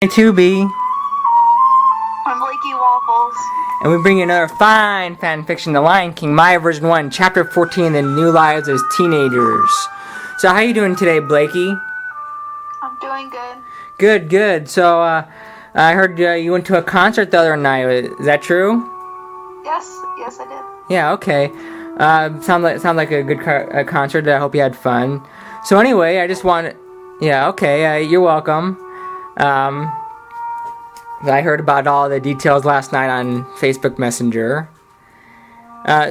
2B. I'm Blakey Waffles. And we bring you another fine fan fiction, The Lion King, Maya version 1, chapter 14, The New Lives as Teenagers. So how you doing today, Blakey? I'm doing good. Good. So, I heard you went to a concert the other night. Is that true? Yes, I did. Yeah, okay. Sound like a good concert. I hope you had fun. So anyway, I just want... Yeah, okay, you're welcome. I heard about all the details last night on Facebook Messenger.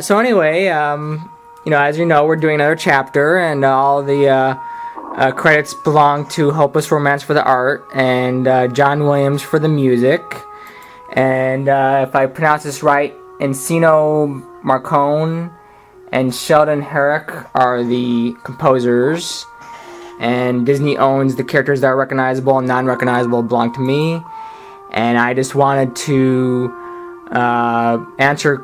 So anyway, as you know, we're doing another chapter, and all the credits belong to Hopeless Romance for the art, and John Williams for the music. And if I pronounce this right, Ensco Marcone and Sheldon Herric are the composers. And Disney owns the characters that are recognizable and non-recognizable belong to me. And I just wanted to answer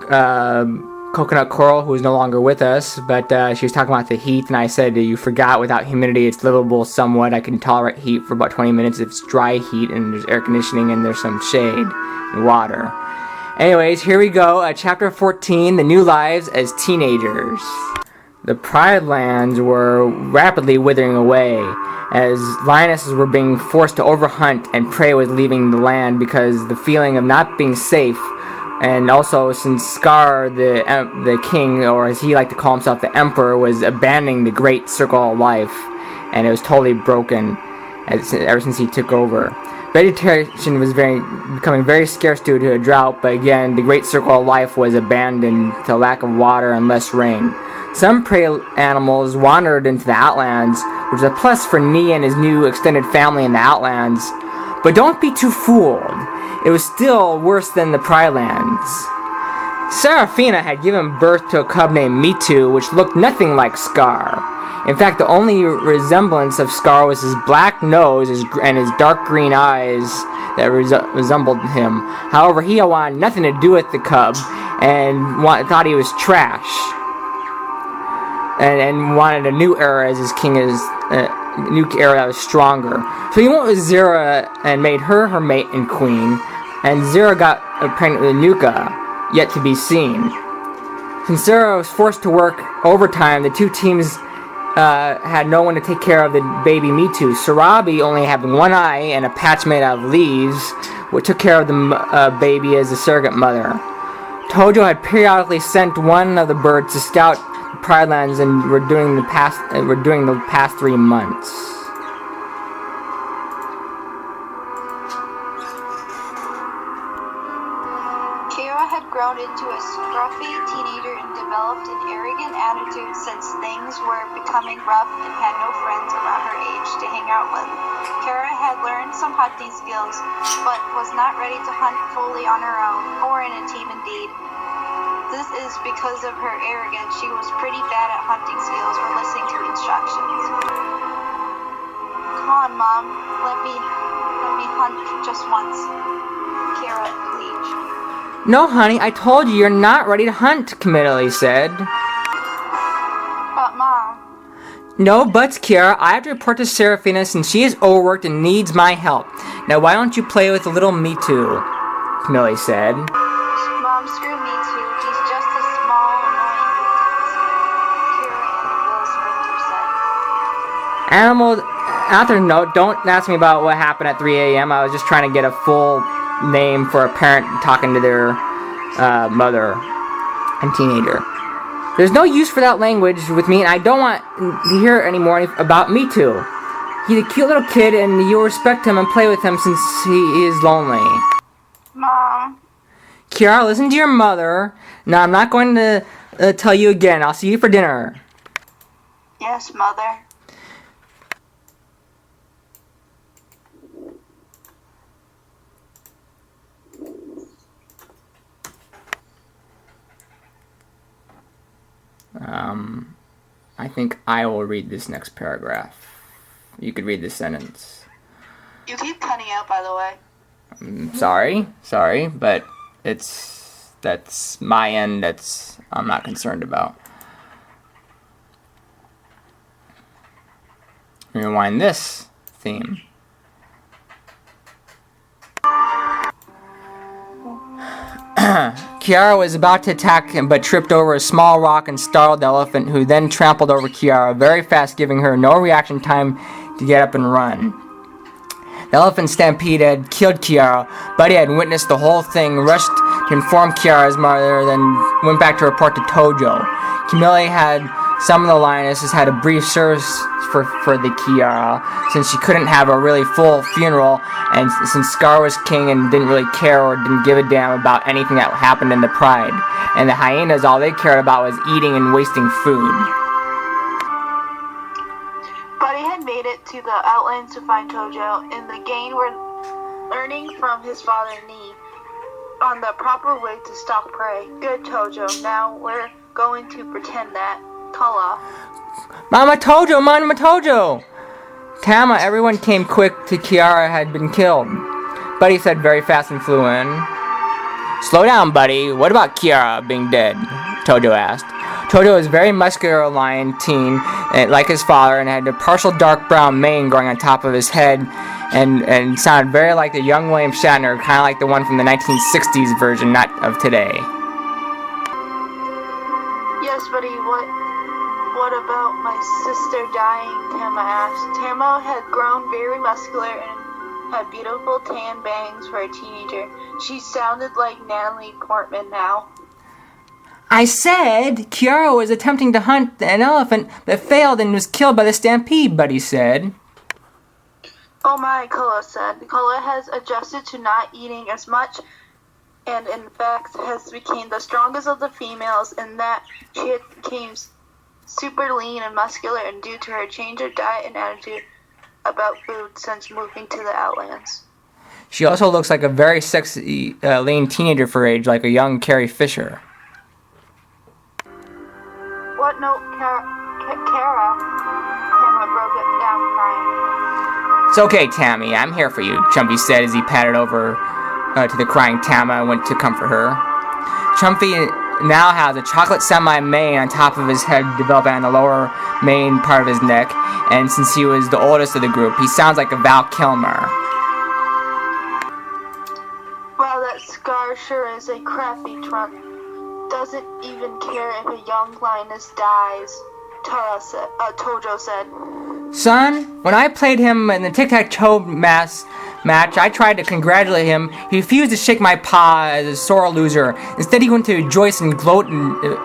Coconut Coral, who is no longer with us, but she was talking about the heat, and I said, you forgot without humidity it's livable somewhat. I can tolerate heat for about 20 minutes if it's dry heat and there's air conditioning and there's some shade and water. Anyways, here we go. Chapter 14, The New Lives as Teenagers. The Pridelands were rapidly withering away, as lionesses were being forced to overhunt and prey was leaving the land because the feeling of not being safe, and also since Scar, the king, or as he liked to call himself, the emperor, was abandoning the great circle of life, and it was totally broken ever since he took over. Vegetation was becoming very scarce due to a drought, but again, the great circle of life was abandoned to lack of water and less rain. Some prey animals wandered into the outlands, which is a plus for Nee and his new extended family in the outlands. But don't be too fooled. It was still worse than the Pridelands. Seraphina had given birth to a cub named Mitu, which looked nothing like Scar. In fact, the only resemblance of Scar was his black nose and his dark green eyes that resembled him. However, he wanted nothing to do with the cub and thought he was trash. And wanted a new era as his king, a new era that was stronger. So he went with Zira and made her mate and queen, and Zira got pregnant with Nuka, yet to be seen. Since Zira was forced to work overtime, the two teams had no one to take care of the baby Mitu. Sarabi, only having one eye and a patch made out of leaves, took care of the baby as a surrogate mother. Tojo had periodically sent one of the birds to scout Pridelands, and we're doing the past 3 months. Kira had grown into a scruffy teenager and developed an arrogant attitude since things were becoming rough and had no friends around her age to hang out with. Kira had learned some hunting skills, but was not ready to hunt fully on her own, or in a team indeed. This is because of her arrogance. She was pretty bad at hunting skills or listening to instructions. Come on, Mom. Let me hunt just once. Kira, please. No, honey, I told you you're not ready to hunt, Camilla said. But, Mom. No buts, Kiara. I have to report to Seraphina since she is overworked and needs my help. Now, why don't you play with the little Mitu? Camilla said. Mom, screw me too. He's just a small, annoying nuisance. Kira and Will Sprinter said. After note, don't ask me about what happened at 3 a.m. I was just trying to get a full name for a parent talking to their mother and teenager. There's no use for that language with me, and I don't want to hear anymore about Mitu. He's a cute little kid, and you'll respect him and play with him since he is lonely. Mom. Kiara, listen to your mother. Now, I'm not going to tell you again. I'll see you for dinner. Yes, Mother. I think I will read this next paragraph. You could read this sentence. You keep cutting out, by the way. Sorry, but that's my end. I'm not concerned about. Rewind this theme. Kiara was about to attack him, but tripped over a small rock and startled the elephant, who then trampled over Kiara very fast, giving her no reaction time to get up and run. The elephant stampede had killed Kiara. Buddy had witnessed the whole thing, rushed to inform Kiara's mother, then went back to report to Tojo. Camille had some of the lionesses had a brief service for the Kiara, since she couldn't have a really full funeral, and since Scar was king and didn't really care or didn't give a damn about anything that happened in the Pride. And the hyenas, all they cared about was eating and wasting food. Buddy had made it to the outlands to find Tojo, and the gang were learning from his father Nee on the proper way to stalk prey. Good, Tojo. Now we're going to pretend that. Kala. Mama Tojo! Mama Tojo! Tama, everyone came quick to Kiara had been killed. Buddy said very fast and flew in. Slow down, Buddy. What about Kiara being dead? Tojo asked. Tojo was a very muscular lion teen, like his father, and had a partial dark brown mane growing on top of his head, and sounded very like the young William Shatner, kind of like the one from the 1960s version, not of today. Yes, Buddy, what about my sister dying? Tama asked. Tama had grown very muscular and had beautiful tan bangs for a teenager. She sounded like Natalie Portman now. I said Kiara was attempting to hunt an elephant that failed and was killed by the stampede, Buddy said. Oh my, Kala said. Kala has adjusted to not eating as much and in fact has become the strongest of the females in that she had become super lean and muscular, and due to her change of diet and attitude about food since moving to the outlands. She also looks like a very sexy, lean teenager for her age, like a young Carrie Fisher. What? No, Kara. Tama broke it down crying. It's okay, Tammy. I'm here for you, Chumpy said as he patted over to the crying Tama and went to comfort her. Chumpy now has a chocolate semi-mane on top of his head, developing on the lower main part of his neck, and since he was the oldest of the group, he sounds like a Val Kilmer. Wow, that Scar sure is a crafty trunk. Doesn't even care if a young lioness dies, Tojo said. Son, when I played him in the tic-tac-toe match, I tried to congratulate him. He refused to shake my paw as a sore loser. Instead, he went to rejoice and gloat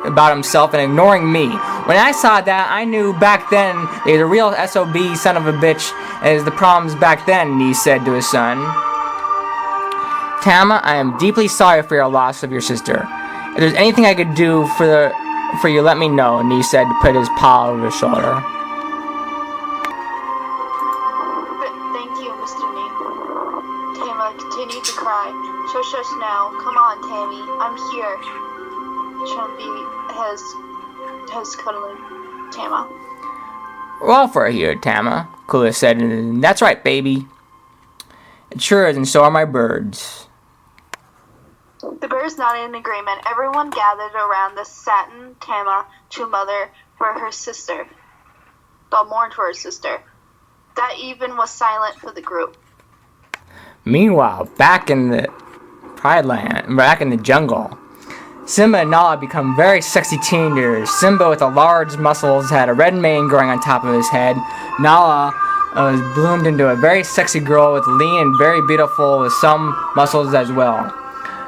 about himself and ignoring me. When I saw that, I knew back then that he was a real SOB son of a bitch, as the problems back then, he said to his son. Tama, I am deeply sorry for your loss of your sister. If there's anything I could do for you, let me know, Nee said to put his paw over his shoulder. Continued to cry. Shush now. Come on, Tammy. I'm here. Chumpy has cuddling Tama. We're all for here, Tama, Kula said, and that's right, baby. It sure is, and so are my birds. The birds nodded in agreement. Everyone gathered around the satin Tama true mother for her sister. They'll mourn for her sister. That even was silent for the group. Meanwhile, back in the Prideland, back in the jungle, Simba and Nala become very sexy teenagers. Simba, with the large muscles, had a red mane growing on top of his head. Nala was bloomed into a very sexy girl with lean and very beautiful with some muscles as well.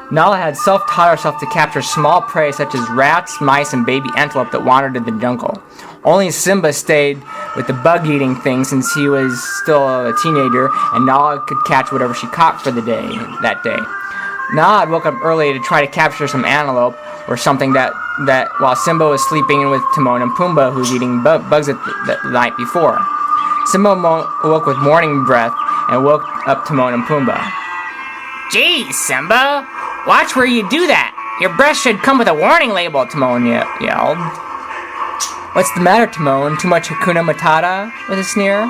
Nala had self-taught herself to capture small prey such as rats, mice, and baby antelope that wandered in the jungle. Only Simba stayed with the bug-eating thing since he was still a teenager, and Nala could catch whatever she caught for the day that day. Nala had woke up early to try to capture some antelope or something that while Simba was sleeping with Timon and Pumbaa, who was eating bugs the night before. Simba woke with morning breath and woke up Timon and Pumbaa. Geez, Simba! Watch where you do that! Your breath should come with a warning label, Timon yelled. What's the matter, Timon? Too much Hakuna Matata? With a sneer.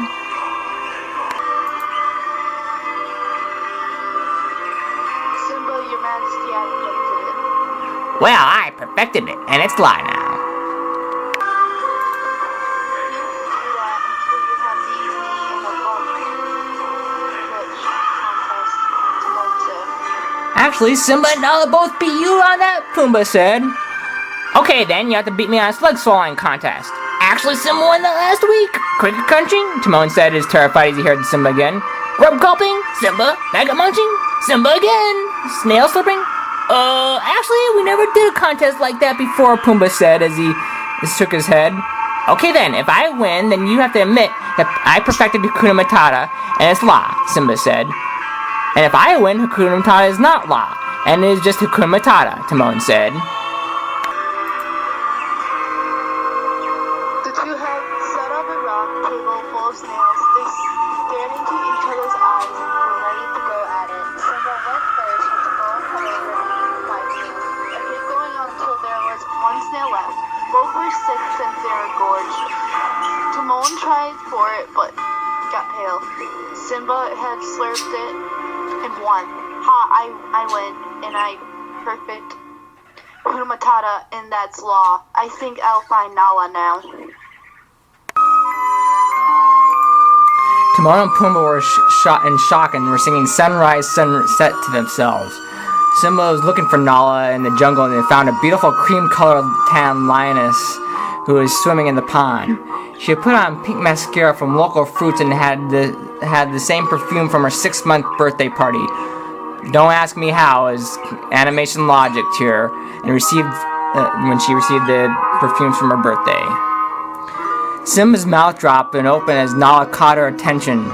Simba, your majesty, I perfected it. Well, I perfected it, and it's live now. Actually, Simba and Nala both beat you on that, Pumbaa said. Okay then, you have to beat me on a slug swallowing contest. Actually, Simba won that last week. Cricket crunching, Timon said, as terrified as he heard Simba again. Grub gulping, Simba. Maggot munching, Simba again. Snail slurping. Actually, we never did a contest like that before, Pumbaa said as he shook his head. Okay then, if I win, then you have to admit that I perfected Hakuna Matata, and it's law, Simba said. And if I win, Hakuna Matata is not law, and it is just Hakuna Matata, Timon said. The two had set up a round table full of snails. They stared into each other's eyes and were ready to go at it. Simba went first with the ball come over by snails. It kept going until there was one snail left. Both were sick since they were gorged. Timon tried for it, but got pale. Simba had slurped it and won. I win, and I perfect Hakuna Matata, and that's law. I think I'll find Nala now. Timon and Pumbaa were shot in shock and were singing Sunrise, Sunset to themselves. Simba was looking for Nala in the jungle, and they found a beautiful cream-colored tan lioness who was swimming in the pond. She had put on pink mascara from local fruits and had the same perfume from her 6-month birthday party. Don't ask me how, as animation logic here, and when she received the perfumes from her birthday. Simba's mouth dropped and opened as Nala caught her attention.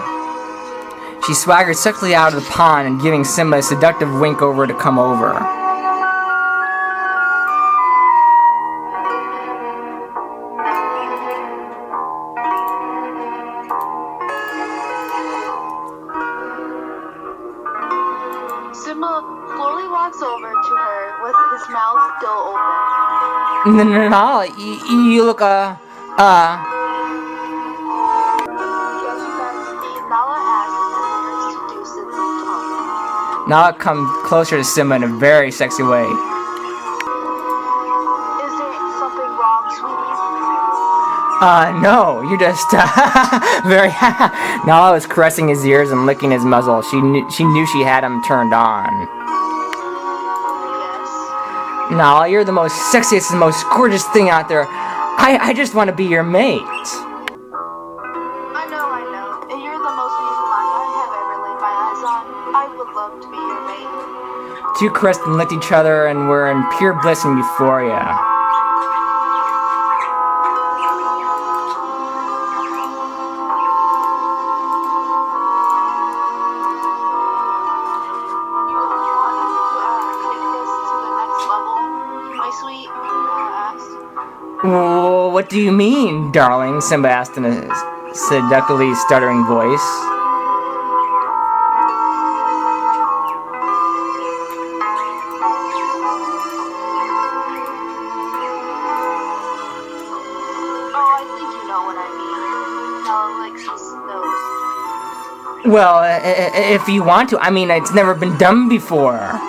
She swaggered sexily out of the pond and giving Simba a seductive wink over to come over. Simba slowly walks over to her with his mouth still open. Nala, you look, Nala comes closer to Simba in a very sexy way. Is there something wrong, sweetie? No, you just, very Nala was caressing his ears and licking his muzzle. She knew she had him turned on. Yes. Nala, you're the most sexiest and most gorgeous thing out there. I just want to be your mate. I know. And you're the most beautiful lion I have ever laid my eyes on. I would love to be your mate. Two caressed and licked each other and were in pure bliss and euphoria. You want to take this to the next level, my sweet? Nala asked. Well, what do you mean, darling? Simba asked in a seductively stuttering voice. Oh, I think you know what I mean. Nala licks his nose. Well, if you want to. I mean, it's never been done before.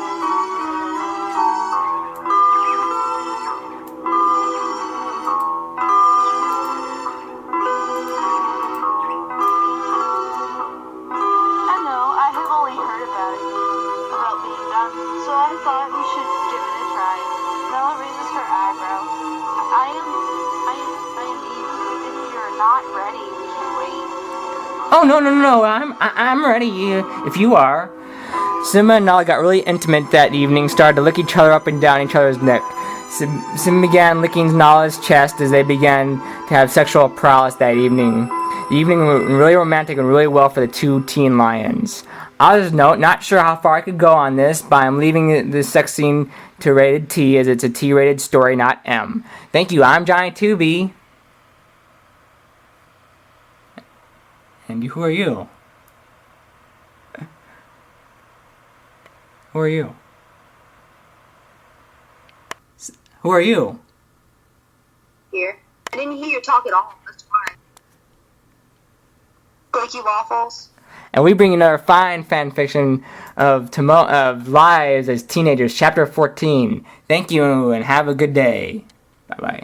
I know, I have only heard about being done, so I thought we should give it a try. Nala raises her eyebrow. I mean, if you're not ready, we can wait. Oh, no. I'm ready if you are. Simba and Nala got really intimate that evening, started to lick each other up and down each other's neck. Simba began licking Nala's chest as they began to have sexual prowess that evening. The evening went really romantic and really well for the two teen lions. I'll just note, not sure how far I could go on this, but I'm leaving the sex scene to rated T, as it's a T-rated story, not M. Thank you, I'm Johnny 2B. And who are you? Who are you? Who are you? Here. I didn't hear you talk at all. That's fine. Flaky waffles. And we bring another fine fan fiction of lives as teenagers, chapter 14. Thank you and have a good day. Bye-bye.